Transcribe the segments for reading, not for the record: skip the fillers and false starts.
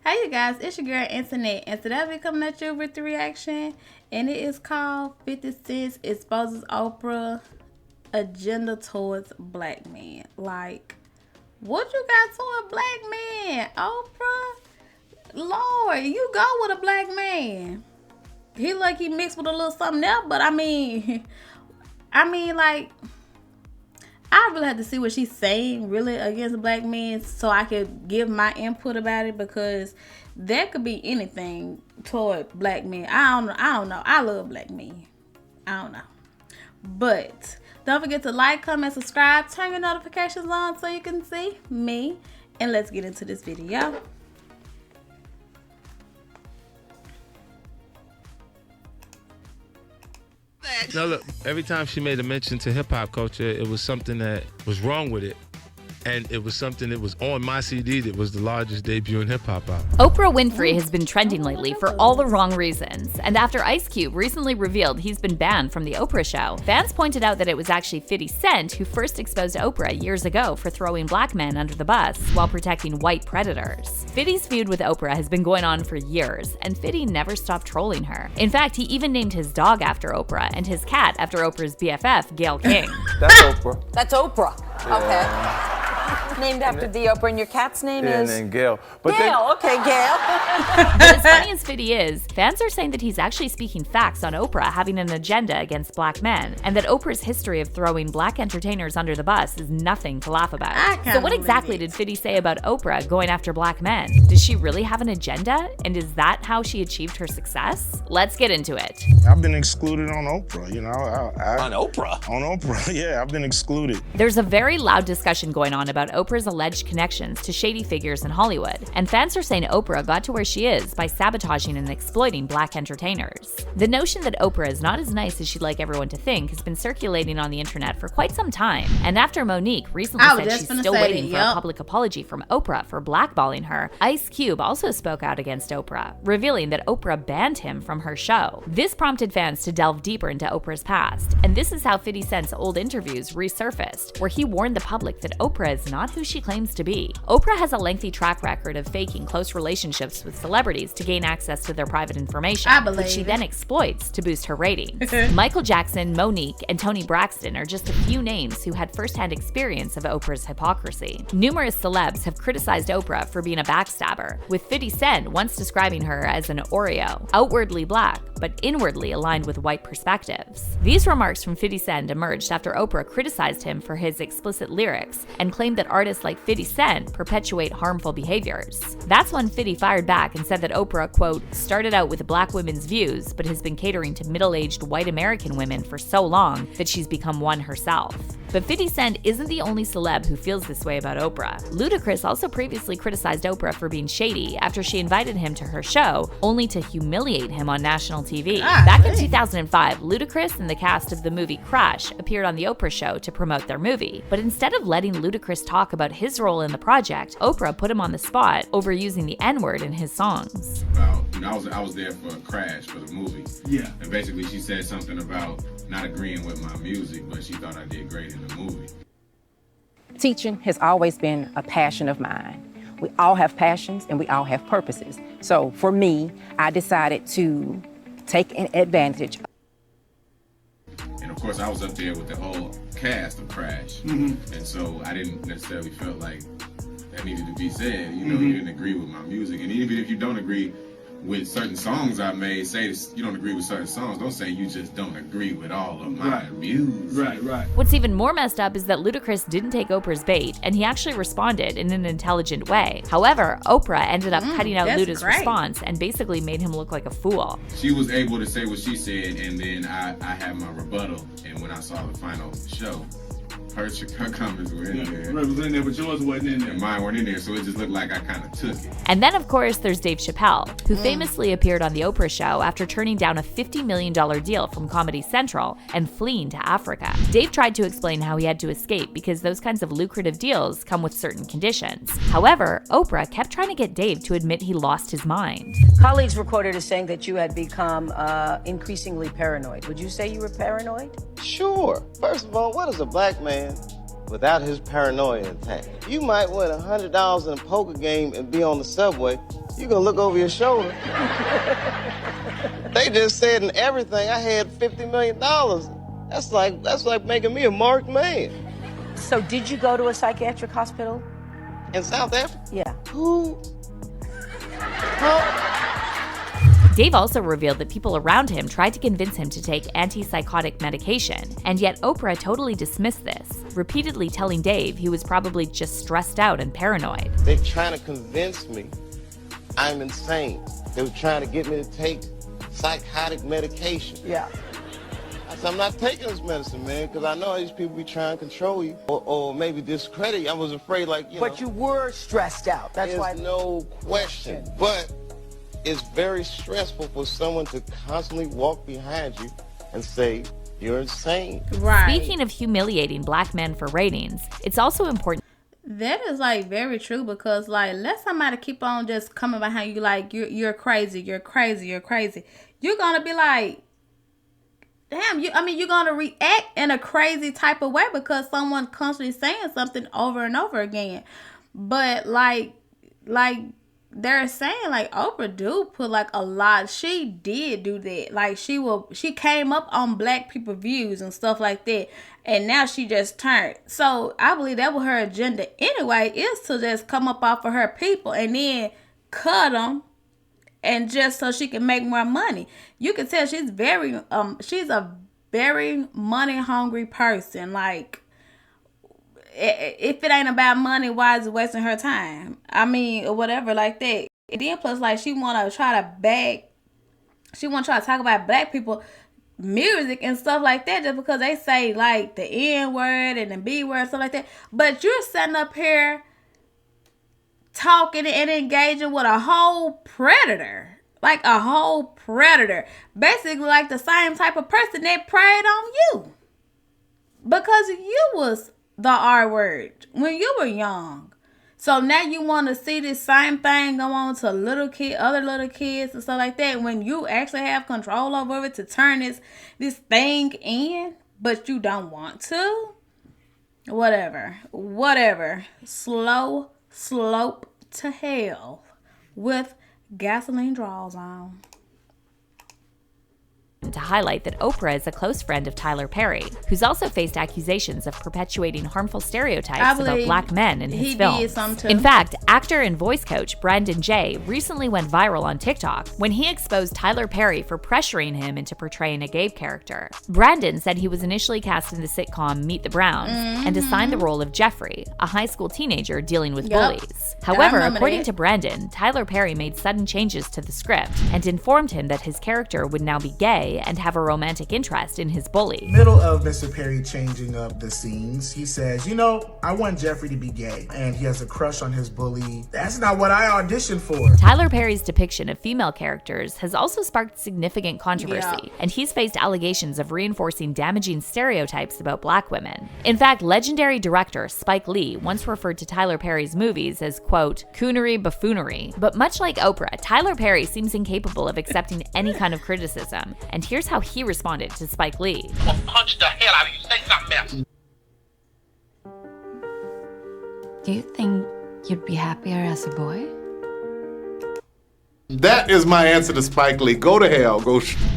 Hey you guys, it's your girl Internet, and today I'll be coming at you with the reaction, and it is called 50 Cent Exposes Oprah Agenda Towards Black Men. Like, what you got to a black man, Oprah? Lord, you go with a black man. He like he mixed with a little something else, but I mean, like, I really have to see what she's saying really against black men so I could give my input about it, because there could be anything toward black men. I don't know. I love black men. I don't know. But don't forget to like, comment, subscribe, turn your notifications on so you can see me. And let's get into this video. Now look, every time she made a mention to hip hop culture, it was something that was wrong with it. And it was something that was on my CD that was the largest debut in hip hop album. Oprah Winfrey has been trending lately for all the wrong reasons. And after Ice Cube recently revealed he's been banned from the Oprah show, fans pointed out that it was actually 50 Cent who first exposed Oprah years ago for throwing black men under the bus while protecting white predators. 50's feud with Oprah has been going on for years, and 50 never stopped trolling her. In fact, he even named his dog after Oprah and his cat after Oprah's BFF, Gayle King. That's Oprah. That's Oprah. Okay. Named after the Oprah, and your cat's name is? And then Gail. Gail, okay, Gail. But as funny as 50 is, fans are saying that he's actually speaking facts on Oprah having an agenda against black men, and that Oprah's history of throwing black entertainers under the bus is nothing to laugh about. So what exactly did 50 say about Oprah going after black men? Does she really have an agenda? And is that how she achieved her success? Let's get into it. I've been excluded on Oprah, you know. On Oprah? On Oprah, yeah, I've been excluded. There's a very loud discussion going on about Oprah's alleged connections to shady figures in Hollywood, and fans are saying Oprah got to where she is by sabotaging and exploiting black entertainers. The notion that Oprah is not as nice as she'd like everyone to think has been circulating on the internet for quite some time, and after Monique recently said she's still waiting for a public apology from Oprah for blackballing her, Ice Cube also spoke out against Oprah, revealing that Oprah banned him from her show. This prompted fans to delve deeper into Oprah's past, and this is how 50 Cent's old interviews resurfaced, where he warned the public that Oprah is not who she claims to be. Oprah has a lengthy track record of faking close relationships with celebrities to gain access to their private information, which she then exploits to boost her ratings. Michael Jackson, Monique, and Toni Braxton are just a few names who had firsthand experience of Oprah's hypocrisy. Numerous celebs have criticized Oprah for being a backstabber, with 50 Cent once describing her as an Oreo, outwardly black, but inwardly aligned with white perspectives. These remarks from 50 Cent emerged after Oprah criticized him for his explicit lyrics and claimed that artists like 50 Cent perpetuate harmful behaviors. That's when 50 fired back and said that Oprah, quote, started out with black women's views, but has been catering to middle-aged white American women for so long that she's become one herself. But 50 Cent isn't the only celeb who feels this way about Oprah. Ludacris also previously criticized Oprah for being shady after she invited him to her show, only to humiliate him on national TV. Back in 2005, Ludacris and the cast of the movie Crash appeared on the Oprah show to promote their movie. But instead of letting Ludacris talk about his role in the project, Oprah put him on the spot over using the N-word in his songs. I was there for Crash for the movie. Yeah. And basically she said something about not agreeing with my music, but she thought I did great in the movie. Teaching has always been a passion of mine. We all have passions and we all have purposes. So for me, I decided to take an advantage. And of course I was up there with the whole cast of Crash. And so I didn't necessarily feel like that needed to be said. You know, you didn't agree with my music. And even if you don't agree with certain songs I made, say you don't agree with certain songs, don't say you just don't agree with all of my music. Right. What's even more messed up is that Ludacris didn't take Oprah's bait, and he actually responded in an intelligent way. However, Oprah ended up cutting out Luda's response and basically made him look like a fool. She was able to say what she said, and then I had my rebuttal, and when I saw the final show, her comments were in there. Right, was in there, but yours wasn't in there. And mine weren't in there, so it just looked like I kind of took it. And then, of course, there's Dave Chappelle, who famously appeared on The Oprah Show after turning down a $50 million deal from Comedy Central and fleeing to Africa. Dave tried to explain how he had to escape because those kinds of lucrative deals come with certain conditions. However, Oprah kept trying to get Dave to admit he lost his mind. Colleagues were quoted as saying that you had become increasingly paranoid. Would you say you were paranoid? Sure. First of all, what is a black man without his paranoia intact. You might win $100 in a poker game and be on the subway. You gonna look over your shoulder. They just said in everything I had $50 million. That's like making me a marked man. So did you go to a psychiatric hospital? In South Africa? Yeah. Who? Dave also revealed that people around him tried to convince him to take antipsychotic medication, and yet Oprah totally dismissed this, repeatedly telling Dave he was probably just stressed out and paranoid. They're trying to convince me I'm insane. They were trying to get me to take psychotic medication. Yeah. I said, I'm not taking this medicine, man, because I know these people be trying to control you or maybe discredit you. I was afraid, like, you know. But you were stressed out. That's There's why. no question. But it's very stressful for someone to constantly walk behind you and say, you're insane. Right. Speaking of humiliating black men for ratings, it's also important. That is like very true, because like let somebody keep on just coming behind you like you're crazy, you're crazy, you're crazy. You're gonna be like, damn, you're gonna react in a crazy type of way because someone constantly saying something over and over again. But like they're saying, like, Oprah do put like a lot. She did do that. Like she came up on black people views and stuff like that, and now she just turned. So I believe that was her agenda anyway, is to just come up off of her people and then cut them, and just so she can make more money. You can tell she's a very money hungry person. Like, if it ain't about money, why is it wasting her time? I mean, or whatever like that. And then plus, like, she want to try to talk about black people music and stuff like that just because they say like the N word and the B word, stuff like that. But you're sitting up here talking and engaging with a whole predator. Like a whole predator. Basically like the same type of person that preyed on you. Because you was the R word when you were young. So now you want to see this same thing go on to other little kids and stuff like that, when you actually have control over it to turn this thing in, but you don't want to. Whatever. Slow slope to hell with gasoline draws on. To highlight that Oprah is a close friend of Tyler Perry, who's also faced accusations of perpetuating harmful stereotypes about black men in his films. In fact, actor and voice coach Brandon Jay recently went viral on TikTok when he exposed Tyler Perry for pressuring him into portraying a gay character. Brandon said he was initially cast in the sitcom Meet the Browns and assigned the role of Jeffrey, a high school teenager dealing with bullies. However, according to Brandon, Tyler Perry made sudden changes to the script and informed him that his character would now be gay and have a romantic interest in his bully. Middle of Mr. Perry changing up the scenes, he says, I want Jeffrey to be gay, and he has a crush on his bully. That's not what I auditioned for. Tyler Perry's depiction of female characters has also sparked significant controversy, and he's faced allegations of reinforcing damaging stereotypes about black women. In fact, legendary director Spike Lee once referred to Tyler Perry's movies as, quote, coonery buffoonery. But much like Oprah, Tyler Perry seems incapable of accepting any kind of criticism, and here's how he responded to Spike Lee. I'm gonna punch the hell out of you. Say something else. Do you think you'd be happier as a boy? That is my answer to Spike Lee. Go to hell.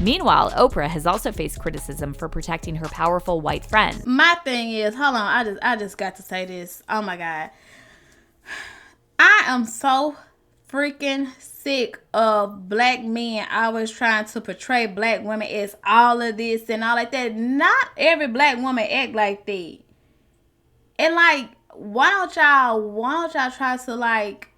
Meanwhile, Oprah has also faced criticism for protecting her powerful white friend. My thing is, hold on, I just got to say this. Oh my God. I am so freaking sick of black men always trying to portray black women as all of this and all like that. Not every black woman act like that. And like, why don't y'all try to like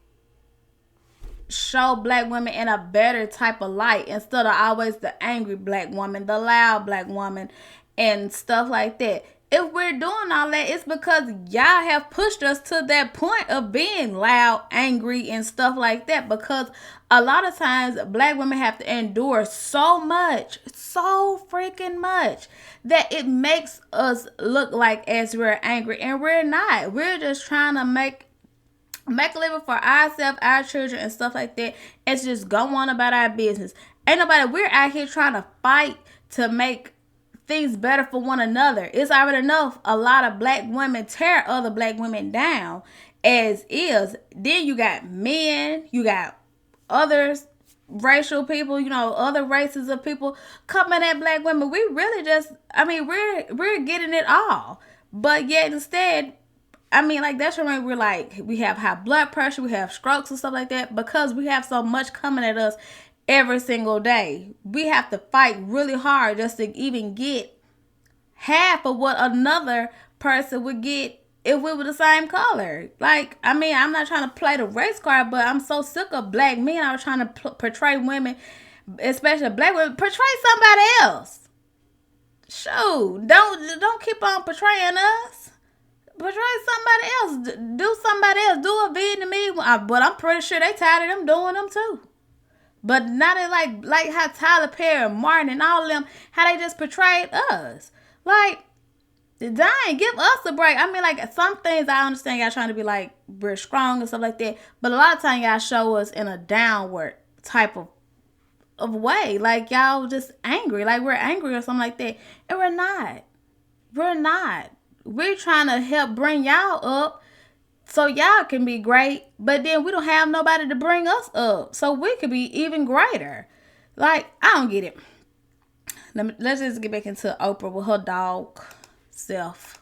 show black women in a better type of light instead of always the angry black woman, the loud black woman, and stuff like that. If we're doing all that, it's because y'all have pushed us to that point of being loud, angry, and stuff like that. Because a lot of times, black women have to endure so much, so freaking much, that it makes us look like as we're angry. And we're not. We're just trying to make a living for ourselves, our children, and stuff like that. It's just go on about our business. Ain't nobody, we're out here trying to fight to make things better for one another. It's already enough a lot of black women tear other black women down as is. Then you got men, you got others, racial people, other races of people coming at black women. We really just, we're getting it all. But yet instead, that's when we're like, we have high blood pressure, we have strokes and stuff like that, because we have so much coming at us every single day. We have to fight really hard just to even get half of what another person would get if we were the same color. I'm not trying to play the race card, but I'm so sick of black men. I was trying to portray women, especially black women, portray somebody else. Shoot, don't keep on portraying us. Portray somebody else. Do somebody else. Do a Vietnamese. But I'm pretty sure they tired of them doing them too. But not like how Tyler Perry and Martin and all of them, how they just portrayed us. Dang, give us a break. Some things I understand y'all trying to be like, we're strong and stuff like that. But a lot of times y'all show us in a downward type of way. Y'all just angry. We're angry or something like that. And we're not. We're not. We're trying to help bring y'all up so y'all can be great. But then we don't have nobody to bring us up so we could be even greater. I don't get it. Let's just get back into Oprah with her dog self.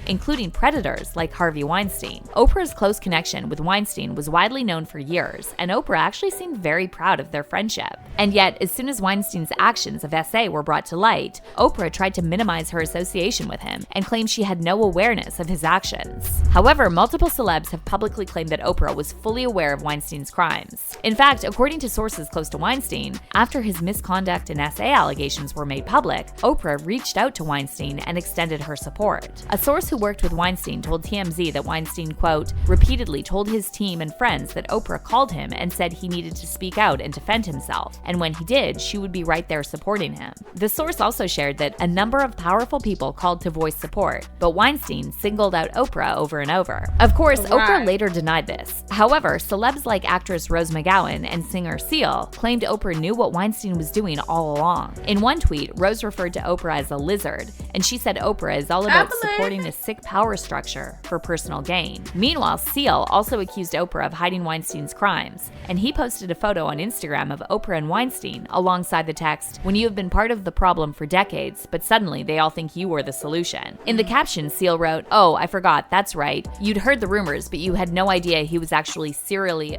Including predators like Harvey Weinstein. Oprah's close connection with Weinstein was widely known for years, and Oprah actually seemed very proud of their friendship. And yet, as soon as Weinstein's actions of SA were brought to light, Oprah tried to minimize her association with him and claimed she had no awareness of his actions. However, multiple celebs have publicly claimed that Oprah was fully aware of Weinstein's crimes. In fact, according to sources close to Weinstein, after his misconduct and SA allegations were made public, Oprah reached out to Weinstein and extended her support. A source who worked with Weinstein told TMZ that Weinstein, quote, repeatedly told his team and friends that Oprah called him and said he needed to speak out and defend himself, and when he did, she would be right there supporting him. The source also shared that a number of powerful people called to voice support, but Weinstein singled out Oprah over and over. Of course, Oprah later denied this. However, celebs like actress Rose McGowan and singer Seal claimed Oprah knew what Weinstein was doing all along. In one tweet, Rose referred to Oprah as a lizard, and she said Oprah is all about supporting a sick power structure for personal gain. Meanwhile, Seal also accused Oprah of hiding Weinstein's crimes, and he posted a photo on Instagram of Oprah and Weinstein alongside the text, "When you have been part of the problem for decades, but suddenly they all think you were the solution." In the caption, Seal wrote, "Oh, I forgot, that's right. You'd heard the rumors, but you had no idea he was actually serially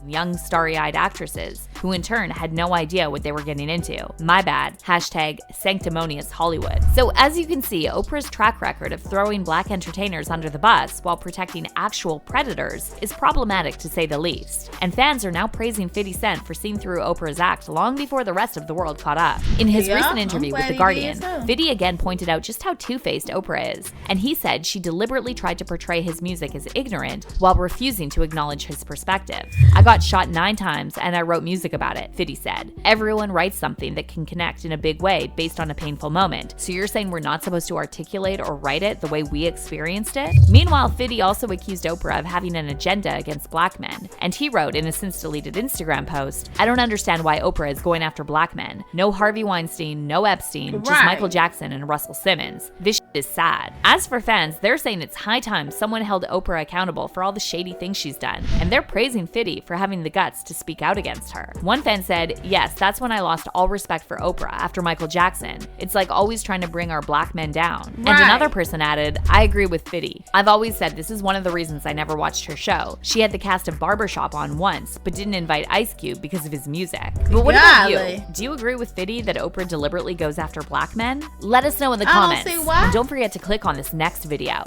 young starry-eyed actresses who in turn had no idea what they were getting into. My bad. Hashtag sanctimonious Hollywood." So as you can see, Oprah's track record of throwing black entertainers under the bus while protecting actual predators is problematic to say the least. And fans are now praising 50 Cent for seeing through Oprah's act long before the rest of the world caught up. In his recent interview with The Guardian, 50 again pointed out just how two-faced Oprah is, and he said she deliberately tried to portray his music as ignorant while refusing to acknowledge his perspective. "I got shot 9 times and I wrote music about it," 50 said. "Everyone writes something that can connect in a big way based on a painful moment. So you're saying we're not supposed to articulate or write it the way we experienced it?" Meanwhile, 50 also accused Oprah of having an agenda against black men, and he wrote in a since deleted Instagram post, "I don't understand why Oprah is going after black men. No Harvey Weinstein, no Epstein, just Michael Jackson and Russell Simmons. This is sad." As for fans, they're saying it's high time someone held Oprah accountable for all the shady things she's done, and they're praising 50 for having the guts to speak out against her. One fan said, "Yes, that's when I lost all respect for Oprah after Michael Jackson. It's like always trying to bring our black men down." And another person added, "I agree with 50. I've always said this is one of the reasons I never watched her show. She had the cast of Barbershop on once, but didn't invite Ice Cube because of his music." But what about you? Do you agree with 50 that Oprah deliberately goes after black men? Let us know in the comments. I don't see why. And don't forget to click on this next video.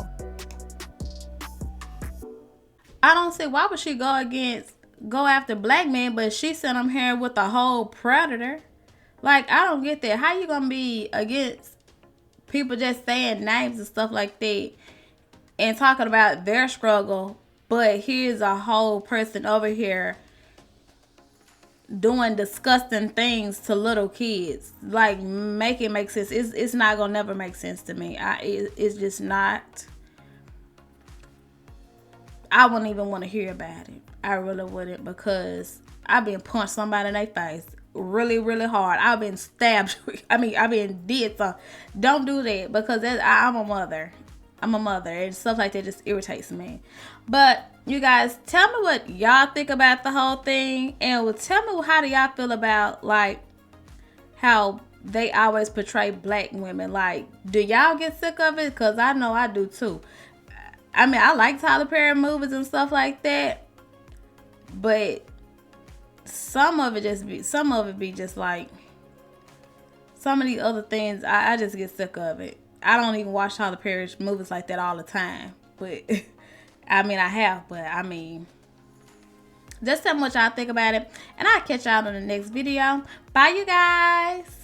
I don't see why would she go after black men, but she sent them here with a whole predator. I don't get that. How you gonna be against people just saying names and stuff like that and talking about their struggle, but here's a whole person over here doing disgusting things to little kids? Make it make sense. It's not gonna never make sense to me. It's just not. I wouldn't even want to hear about it. I really wouldn't, because I've been punched somebody in their face really, really hard. I've been stabbed. I've been did something. Don't do that because I'm a mother. I'm a mother, and stuff like that just irritates me. But you guys, tell me what y'all think about the whole thing, and tell me how do y'all feel about like how they always portray black women. Like, do y'all get sick of it? Because I know I do too. I mean, I like Tyler Perry movies and stuff like that, but some of it be just like some of the other things. I just get sick of it. I don't even watch Tyler Perry movies like that all the time, but I mean, I have, but I mean, just tell me what y'all think about it, and I'll catch y'all in the next video. Bye, you guys.